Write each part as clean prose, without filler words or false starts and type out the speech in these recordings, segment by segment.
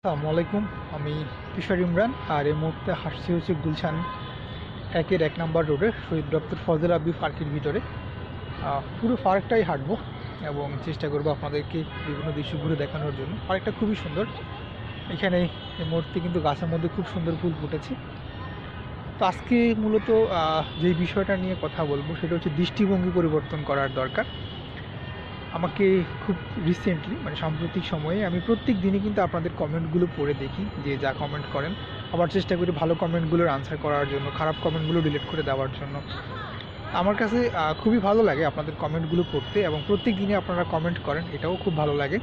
আসসালামু আলাইকুম। আমি কিশোর ইমরান, আর এই মুহূর্তে হাসছি হচ্ছে গুলশান 1 নম্বর রোডে শহীদ ডক্টর ফজল আবি পার্কের ভিতরে। পুরো পার্কটাই হাঁটবো এবং চেষ্টা করবো আপনাদেরকে বিভিন্ন দৃশ্য ঘুরে দেখানোর জন্য। পার্কটা খুবই সুন্দর। এখানে এই মুহূর্তে কিন্তু গাছের মধ্যে খুব সুন্দর ফুল ফুটেছে। তো আজকে মূলত যে বিষয়টা নিয়ে কথা বলবো সেটা হচ্ছে দৃষ্টিভঙ্গি পরিবর্তন করার দরকার। আমাকে খুব রিসেন্টলি সাম্প্রতিক সময়ে আমি প্রত্যেক দিনই কিন্তু আপনাদের কমেন্টগুলো পড়ে দেখি, যে যা কমেন্ট করেন। আবার চেষ্টা করি ভালো কমেন্টগুলোর আনসার করার জন্য, খারাপ কমেন্টগুলো ডিলিট করে দেওয়ার জন্য। আমার কাছে খুবই ভালো লাগে আপনাদের কমেন্টগুলো পড়তে, এবং প্রত্যেক দিনই আপনারা কমেন্ট করেন, এটাও খুব ভালো লাগে।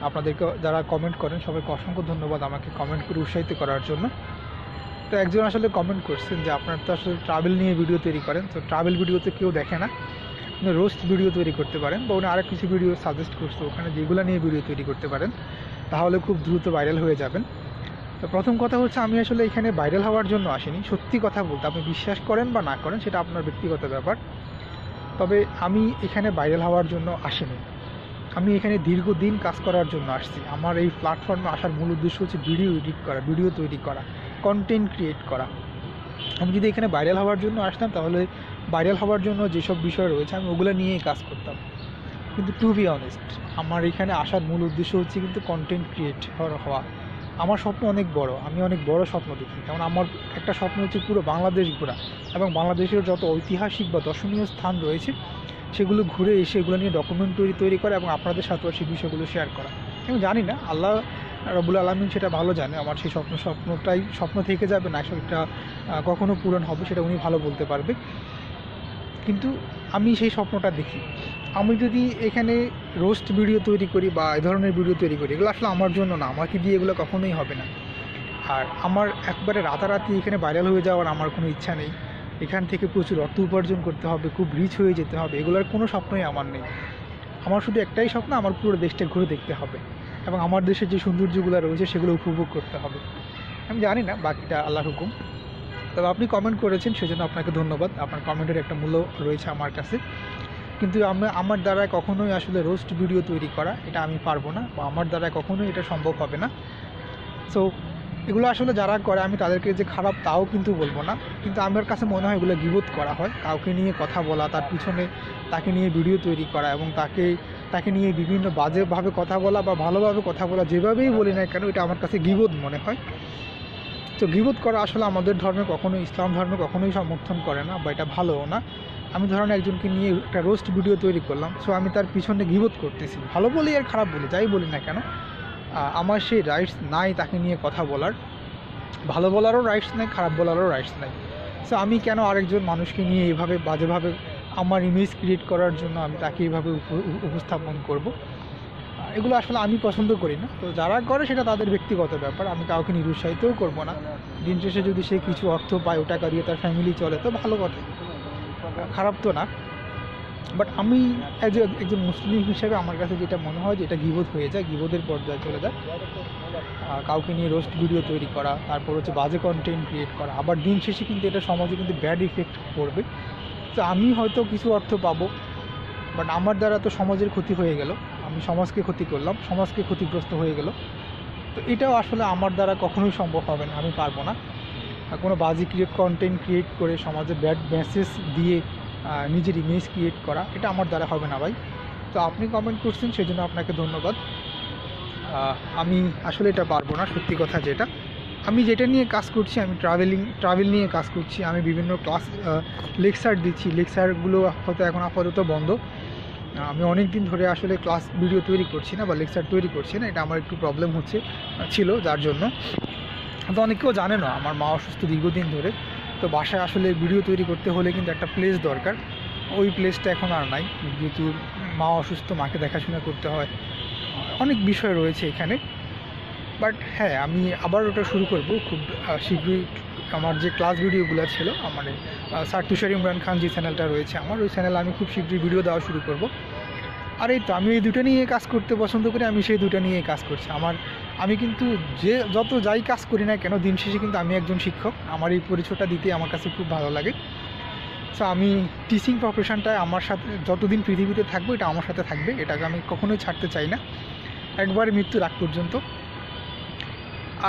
আপনাদেরকে যারা কমেন্ট করেন সবাইকে অসংখ্য ধন্যবাদ আমাকে কমেন্ট করে উৎসাহিত করার জন্য। তো একজন আসলে কমেন্ট করছেন যে আপনারা তো আসলে ট্রাভেল নিয়ে ভিডিও তৈরি করেন, তো ট্রাভেল ভিডিওতে কেউ দেখে না, রোস্ট ভিডিও তৈরি করতে পারেন, বা উনি আরেক কিছু ভিডিও সাজেস্ট করছে ওখানে যেগুলো নিয়ে ভিডিও তৈরি করতে পারেন, তাহলে খুব দ্রুত ভাইরাল হয়ে যাবেন। তো প্রথম কথা হচ্ছে, আমি আসলে এখানে ভাইরাল হওয়ার জন্য আসিনি। সত্যি কথা বলতে, আপনি বিশ্বাস করেন বা না করেন সেটা আপনার ব্যক্তিগত ব্যাপার, তবে আমি এখানে ভাইরাল হওয়ার জন্য আসিনি। আমি এখানে দীর্ঘদিন কাজ করার জন্য আসছি। আমার এই প্ল্যাটফর্মে আসার মূল উদ্দেশ্য হচ্ছে ভিডিও এডিট করা, ভিডিও তৈরি করা, কন্টেন্ট ক্রিয়েট করা। আমি যদি এখানে ভাইরাল হওয়ার জন্য আসতাম, তাহলে ভাইরাল হওয়ার জন্য যেসব বিষয় রয়েছে আমি ওগুলো নিয়েই কাজ করতাম। কিন্তু টু বি অনেস্ট, আমার এখানে আসার মূল উদ্দেশ্য হচ্ছে কিন্তু কন্টেন্ট ক্রিয়েট হওয়া। আমার স্বপ্ন অনেক বড়, আমি অনেক বড় স্বপ্ন দেখি। যেমন আমার একটা স্বপ্ন হচ্ছে পুরো বাংলাদেশ ঘোরা, এবং বাংলাদেশের যত ঐতিহাসিক বা দর্শনীয় স্থান রয়েছে সেগুলো ঘুরে এসে এগুলো নিয়ে ডকুমেন্টারি তৈরি করা এবং আপনাদের সাথেও সেই বিষয়গুলো শেয়ার করা। আমি জানি না আল্লাহ রব্বুল আলামিন সেটা ভালো জানে, আমার সেই স্বপ্নটাই স্বপ্ন থেকে যাবে না সেটা কখনো পূরণ হবে সেটা উনি ভালো বলতে পারবে। কিন্তু আমি সেই স্বপ্নটা দেখি। আমি যদি এখানে রোস্ট ভিডিও তৈরি করি বা এই ধরনের ভিডিও তৈরি করি, এগুলো আসলে আমার জন্য না, আমাকে দিয়ে এগুলো কখনোই হবে না। আর আমার একবারে রাতারাতি এখানে ভাইরাল হয়ে যাওয়ার আমার কোনো ইচ্ছা নেই। এখান থেকে প্রচুর অর্থ উপার্জন করতে হবে, খুব রিচ হয়ে যেতে হবে, এগুলোর কোনো স্বপ্নই আমার নেই। আমার শুধু একটাই স্বপ্ন, আমার পুরো দেশটা ঘুরে দেখতে হবে এবং আমার দেশের যে সৌন্দর্যগুলো রয়েছে সেগুলো উপভোগ করতে হবে। আমি জানি না, বাকিটা আল্লাহর হুকুম। তবে আপনি কমেন্ট করেছেন, সেজন্য আপনাকে ধন্যবাদ। আপনার কমেন্টের একটা মূল্য রয়েছে আমার কাছে। কিন্তু আমার দ্বারা কখনোই আসলে রোস্ট ভিডিও তৈরি করা এটা আমি পারবো না, বা আমার দ্বারা কখনোই এটা সম্ভব হবে না। সো এগুলো আসলে যারা করে আমি তাদেরকে যে খারাপ তাও কিন্তু বলবো না, কিন্তু আমার কাছে মনে হয় এগুলো গীবত করা হয়। কাউকে নিয়ে কথা বলা, তার পিছনে তাকে নিয়ে ভিডিও তৈরি করা এবং তাকে নিয়ে বিভিন্ন বাজেভাবে কথা বলা বা ভালোভাবে কথা বলা, যেভাবেই বলি না কেন, এটা আমার কাছে গীবত মনে হয়। তো গীবত করা আসলে আমাদের ধর্মে কখনোই, ইসলাম ধর্মে কখনোই সমর্থন করে না, বা এটা ভালোও না। আমি ধরেন একজনকে নিয়ে একটা রোস্ট ভিডিও তৈরি করলাম, সো আমি তার পিছনে গীবত করতেছি, ভালো বলি আর খারাপ বলি, যাই বলি না কেন, আমার সেই রাইটস নাই তাকে নিয়ে কথা বলার। ভালো বলারও রাইটস নেই, খারাপ বলারও রাইটস নেই। সো আমি কেন আরেকজন মানুষকে নিয়ে এইভাবে বাজেভাবে আমার ইমেজ ক্রিয়েট করার জন্য আমি তাকে এইভাবে উপস্থাপন করব? এগুলো আসলে আমি পছন্দ করি না। তো যারা করে সেটা তাদের ব্যক্তিগত ব্যাপার, আমি কাউকে নিরুৎসাহিতও করবো না। দিন শেষে যদি সে কিছু অর্থ পায়, ও টাকা দিয়ে তার ফ্যামিলি চলে, তো ভালো কথা, খারাপ তো না। বাট আমি একজন মুসলিম হিসেবে আমার কাছে যেটা মনে হয় যে এটা গীবত হয়ে যায়, গীবতের পর্যায়ে চলে যায়। কাউকে নিয়ে রোস্ট ভিডিও তৈরি করা, তারপর হচ্ছে বাজে কন্টেন্ট ক্রিয়েট করা, আবার দিন শেষে কিন্তু এটা সমাজে কিন্তু ব্যাড ইফেক্ট পড়বে। তো আমি হয়তো কিছু অর্থ পাবো, বাট আমার দ্বারা তো সমাজের ক্ষতি হয়ে গেল, আমি সমাজকে ক্ষতি করলাম, সমাজকে ক্ষতিগ্রস্ত হয়ে গেল। তো এটাও আসলে আমার দ্বারা কখনোই সম্ভব হবে না, আমি পারবো না। কোনো বাজে কন্টেন্ট ক্রিয়েট করে সমাজে ব্যাড মেসেজ দিয়ে নিজের ইমেজ ক্রিয়েট করা, এটা আমার দ্বারা হবে না ভাই। তো আপনি কমেন্ট করছেন, সেজন্য আপনাকে ধন্যবাদ। আমি আসলে এটা পারবো না, সত্যি কথা যেটা। আমি যেটা নিয়ে কাজ করছি, আমি ট্রাভেল নিয়ে কাজ করছি। আমি বিভিন্ন ক্লাস লেকচার দিচ্ছি, লেকচারগুলো হয়তো এখন আপাতত বন্ধ। আমি অনেক দিন ধরে আসলে ক্লাস ভিডিও তৈরি করছি না বা লেকচার তৈরি করছি না, এটা আমার একটু প্রবলেম ছিল, যার জন্য। তো অনেকেও জানে না, আমার মা অসুস্থ দীর্ঘদিন ধরে। তো বাসায় আসলে ভিডিও তৈরি করতে হলে কিন্তু একটা প্লেস দরকার, ওই প্লেসটা এখন আর নাই, যেহেতু মা অসুস্থ, মাকে দেখাশোনা করতে হয়, অনেক বিষয় রয়েছে এখানে। বাট হ্যাঁ, আমি আবার ওটা শুরু করব খুব শীঘ্রই। আমার যে ক্লাস ভিডিওগুলো ছিল, আমার স্যার তুষার ইমরান খান যে চ্যানেলটা রয়েছে আমার, ওই চ্যানেলে আমি খুব শীঘ্রই ভিডিও দেওয়া শুরু করব। আর এই তো, আমি এই দুটো নিয়ে কাজ করতে পছন্দ করি, আমি সেই দুটো নিয়ে কাজ করছি। আমি কিন্তু যাই কাজ করি না কেন, দিন শেষে কিন্তু আমি একজন শিক্ষক। আমার এই পরিচয়টা দিতে আমার কাছে খুব ভালো লাগে। সো আমি টিচিং প্রফেশনটায় আমার সাথে যতদিন পৃথিবীতে থাকবো, এটা আমার সাথে থাকবে, এটাকে আমি কখনোই ছাড়তে চাই না, একবারে মৃত্যুর আগ পর্যন্ত।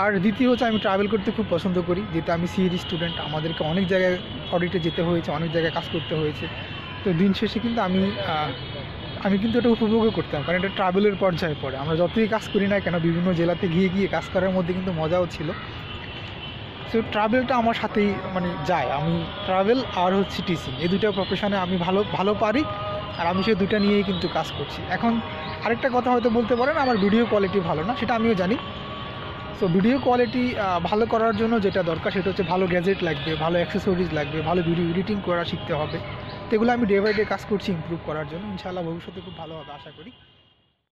আর দ্বিতীয় হচ্ছে আমি ট্রাভেল করতে খুব পছন্দ করি, যেহেতু আমি সিইডি স্টুডেন্ট, আমাদেরকে অনেক জায়গায় অডিটে যেতে হয়েছে, অনেক জায়গায় কাজ করতে হয়েছে। তো দিন শেষে কিন্তু আমি কিন্তু এটা উপভোগও করতাম, কারণ এটা ট্রাভেলের পর্যায়ে পড়ে। আমরা যতই কাজ করি না কেন, বিভিন্ন জেলাতে গিয়ে গিয়ে কাজ করার মধ্যে কিন্তু মজাও ছিল। সো ট্রাভেলটা আমার সাথেই মানে যায়। আমি ট্রাভেল আর হচ্ছে টিচিং, এই দুটো প্রফেশনে আমি ভালো পারি, আর আমি সেই দুটো নিয়েই কিন্তু কাজ করছি। এখন আরেকটা কথা হয়তো বলতে পারেন আমার ভিডিও কোয়ালিটি ভালো না, সেটা আমিও জানি। সো ভিডিও কোয়ালিটি ভালো করার জন্য যেটা দরকার সেটা হচ্ছে ভালো গ্যাজেট লাগবে, ভালো অ্যাক্সেসরিজ লাগবে, ভালো ভিডিও এডিটিং করা শিখতে হবে। তো এগুলো আমি ডে বাই ডে কাজ করছি ইমপ্রুভ করার জন্য। ইনশাআল্লাহ ভবিষ্যতে খুব ভালো হবে আশা করি।